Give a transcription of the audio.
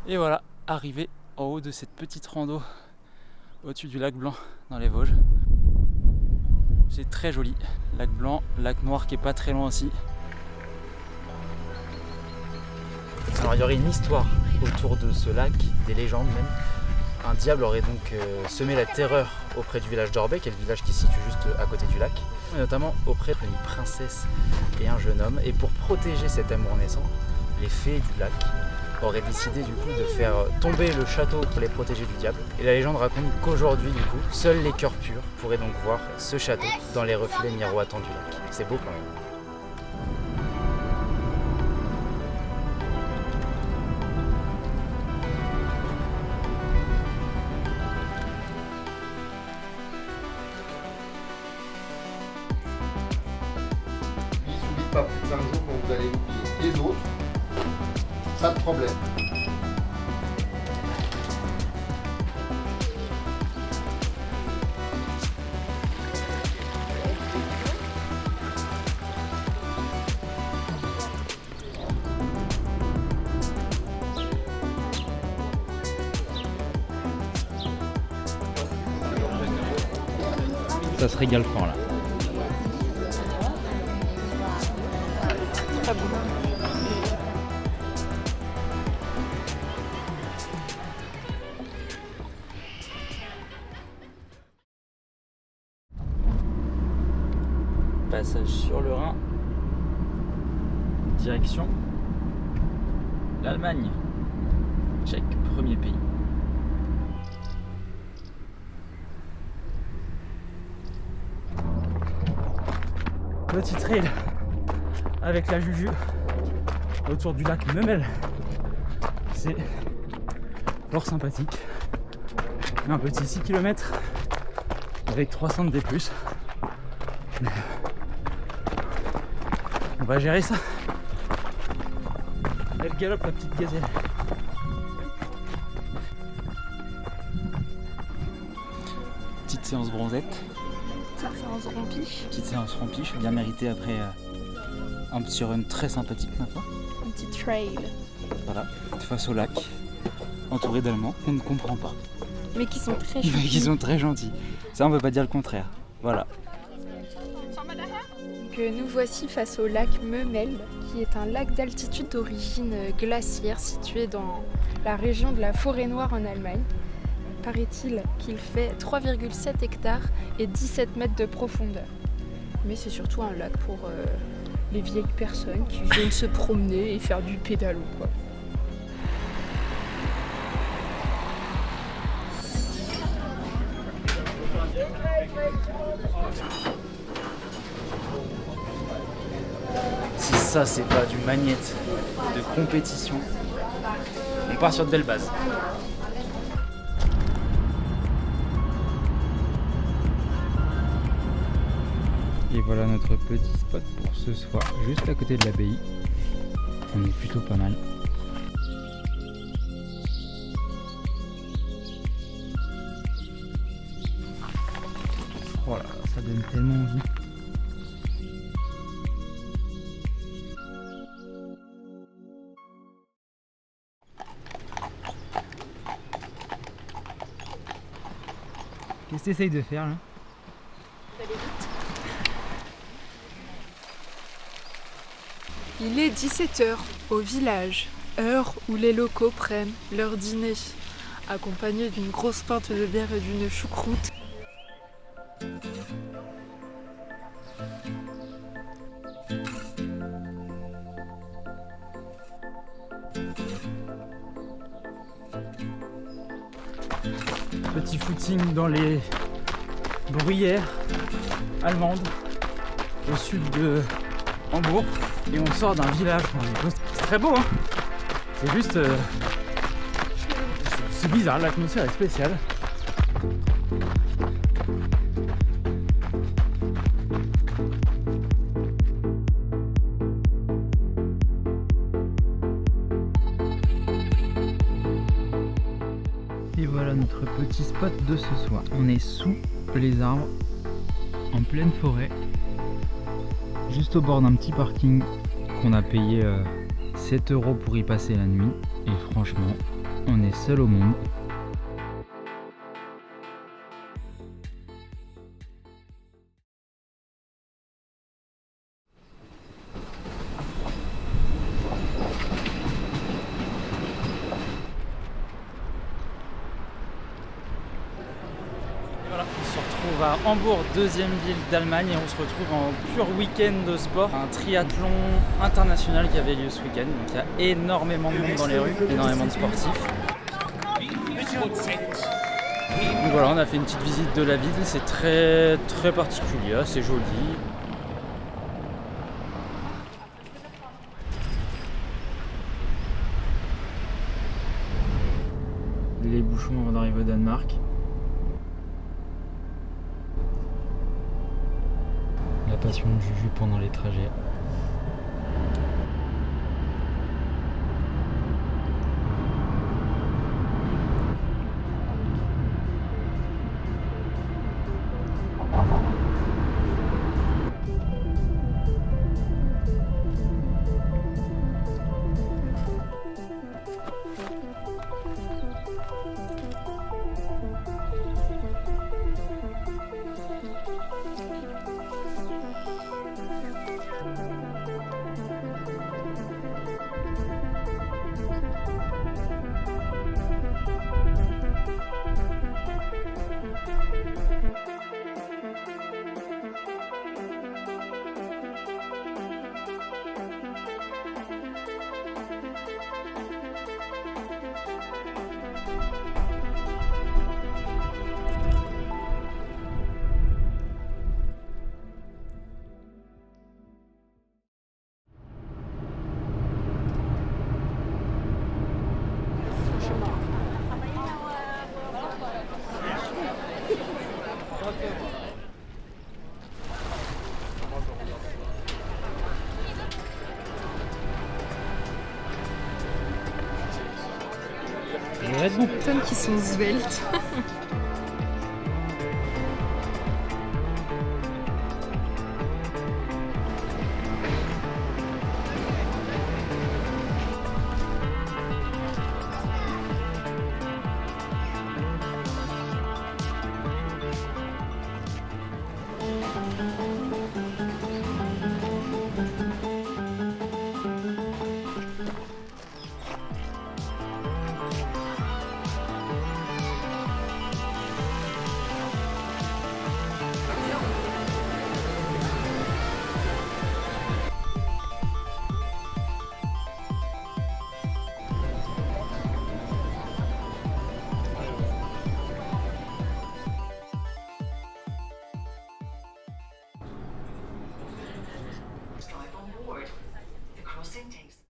Et voilà, arrivé en haut de cette petite rando au-dessus du lac Blanc dans les Vosges. C'est très joli, lac Blanc, lac Noir qui est pas très loin aussi. Alors il y aurait une histoire autour de ce lac, des légendes même. Un diable aurait donc semé la terreur auprès du village d'Orbey, qui est le village qui se situe juste à côté du lac, et notamment auprès d'une princesse et un jeune homme. Et pour protéger cet amour naissant, les fées du lac auraient décidé du coup de faire tomber le château pour les protéger du diable. Et la légende raconte qu'aujourd'hui du coup, seuls les cœurs purs pourraient donc voir ce château dans les reflets miroitants du lac. C'est beau quand même. Pas plus de 5 jours quand vous allez oublier. Les autres, pas de problème. Ça se régale fort là. Très bon. Passage sur le Rhin. Direction l'Allemagne. Tchèque, premier pays. Petit trail avec la Juju autour du lac Memel. C'est fort sympathique. Un petit 6 km avec 300 de D+. Mais on va gérer ça. Elle galope la petite gazelle. Petite séance bronzette. Petite séance rompiche. Petite séance rompiche, bien méritée après un petit run très sympathique ma foi. Un petit trail. Voilà, face au lac, entouré d'Allemands qu'on ne comprend pas. Mais qui sont très Mais gentils. qui sont très gentils. Ça on peut pas dire le contraire. Voilà. Donc, nous voici face au lac Memel, qui est un lac d'altitude d'origine glaciaire situé dans la région de la Forêt-Noire en Allemagne. Paraît-il qu'il fait 3,7 hectares et 17 mètres de profondeur. Mais c'est surtout un lac pour les vieilles personnes qui viennent se promener et faire du pédalo, quoi. Si ça c'est pas du magnète de compétition, on part sur de belles bases. Et voilà notre petit spot pour ce soir, juste à côté de l'abbaye. On est plutôt pas mal. Voilà, ça donne tellement envie. Qu'est-ce que tu essayes de faire là? Il est 17h au village, heure où les locaux prennent leur dîner, accompagnés d'une grosse pinte de bière et d'une choucroute. Petit footing dans les bruyères allemandes au sud de Hambourg et on sort d'un village. C'est très beau hein. C'est juste c'est bizarre, l'atmosphère est spéciale. Et voilà notre petit spot de ce soir. On est sous les arbres, en pleine forêt, juste au bord d'un petit parking qu'on a payé 7 € pour y passer la nuit. Et franchement, On est seul au monde. Voilà, on se retrouve à Hambourg, deuxième ville d'Allemagne, et on se retrouve en pur week-end de sport. Un triathlon international qui avait lieu ce week-end. Donc il y a énormément de monde dans les rues, énormément de sportifs. Donc voilà, on a fait une petite visite de la ville, c'est très particulier, assez joli. Les bouchons avant d'arriver au Danemark. La passion de Juju pendant les trajets. Tom qui sont sveltes.